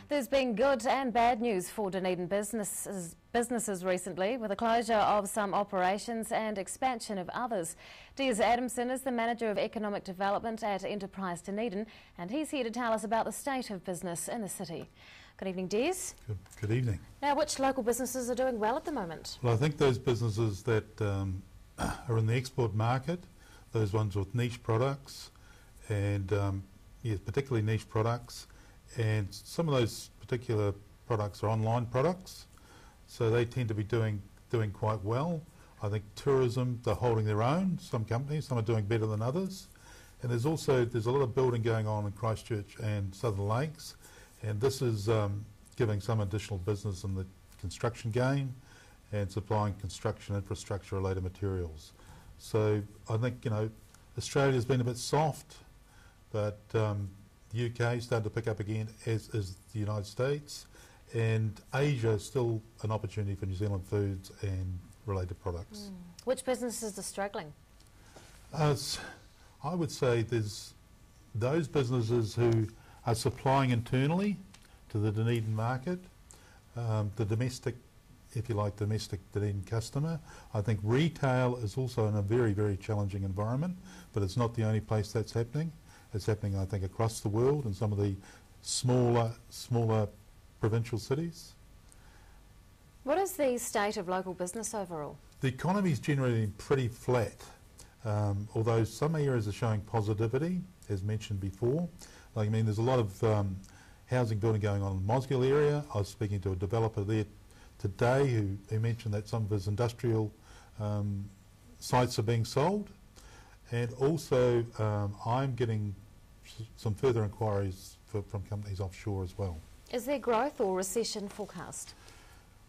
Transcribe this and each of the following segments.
There's been good and bad news for Dunedin businesses recently, with the closure of some operations and expansion of others. Des Adamson is the Manager of Economic Development at Enterprise Dunedin, and he's here to tell us about the state of business in the city. Good evening, Des. Good evening. Now, which local businesses are doing well at the moment? Well, I think those businesses that are in the export market, those ones with niche products, and particularly niche products, and some of those particular products are online products, so they tend to be doing quite well. I think tourism, they're holding their own. Some companies, some are doing better than others, and there's a lot of building going on in Christchurch and Southern Lakes, and this is giving some additional business in the construction game and supplying construction infrastructure related materials. So I think Australia's been a bit soft, but the UK started to pick up again, as is the United States, and Asia is still an opportunity for New Zealand foods and related products. Which businesses are struggling? I would say there's those businesses who are supplying internally to the Dunedin market, the domestic, if you like, domestic Dunedin customer. I think retail is also in a very, very challenging environment, but it's not the only place that's happening. It's happening, I think, across the world in some of the smaller provincial cities. What is the state of local business overall? The economy is generally pretty flat, although some areas are showing positivity, as mentioned before. There's a lot of housing building going on in the Mosgiel area. I was speaking to a developer there today who mentioned that some of his industrial sites are being sold, and also I'm getting some further inquiries from companies offshore as well. Is there growth or recession forecast?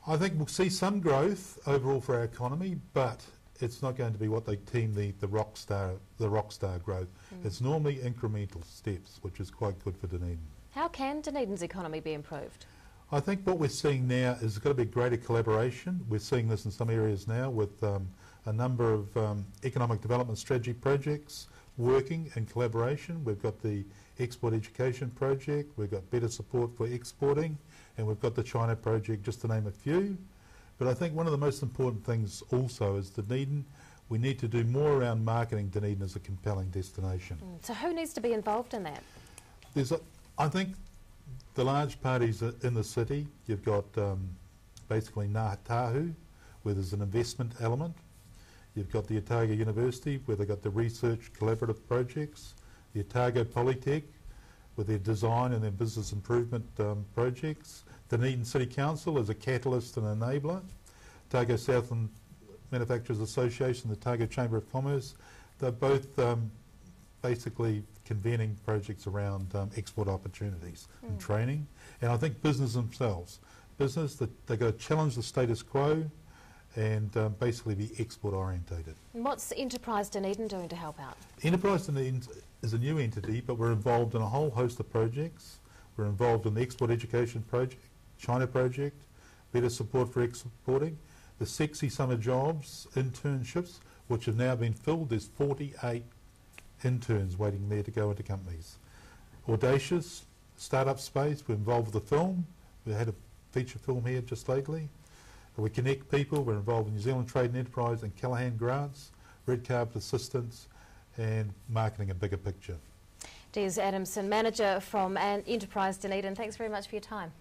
I think we'll see some growth overall for our economy, but it's not going to be what they term the rock star growth. It's normally incremental steps, which is quite good for Dunedin. How can Dunedin's economy be improved? I think what we're seeing now is there's got to be greater collaboration. We're seeing this in some areas now with a number of economic development strategy projects working in collaboration. We've got the Export Education Project, we've got better support for exporting, and we've got the China Project, just to name a few. But I think one of the most important things also is Dunedin, we need to do more around marketing Dunedin as a compelling destination. So who needs to be involved in that? I think the large parties in the city, you've got basically Ngā Tahu, where there's an investment element. You've got the Otago University, where they've got the research collaborative projects. The Otago Polytech, with their design and their business improvement projects. The Dunedin City Council is a catalyst and enabler. Otago Southland Manufacturers Association, the Otago Chamber of Commerce, they're both basically convening projects around export opportunities and training. And I think business themselves, they've got to challenge the status quo and basically be export orientated. And what's Enterprise Dunedin doing to help out? Enterprise Dunedin is a new entity, but we're involved in a whole host of projects. We're involved in the Export Education Project, China Project, better support for exporting, the Sexy Summer Jobs internships, which have now been filled. There's 48 interns waiting there to go into companies. Audacious, startup space, we're involved with the film. We had a feature film here just lately. We connect people, we're involved in New Zealand Trade and Enterprise and Callaghan grants, red carpet assistance, and marketing a bigger picture. Des Adamson, Manager from Enterprise Dunedin, thanks very much for your time.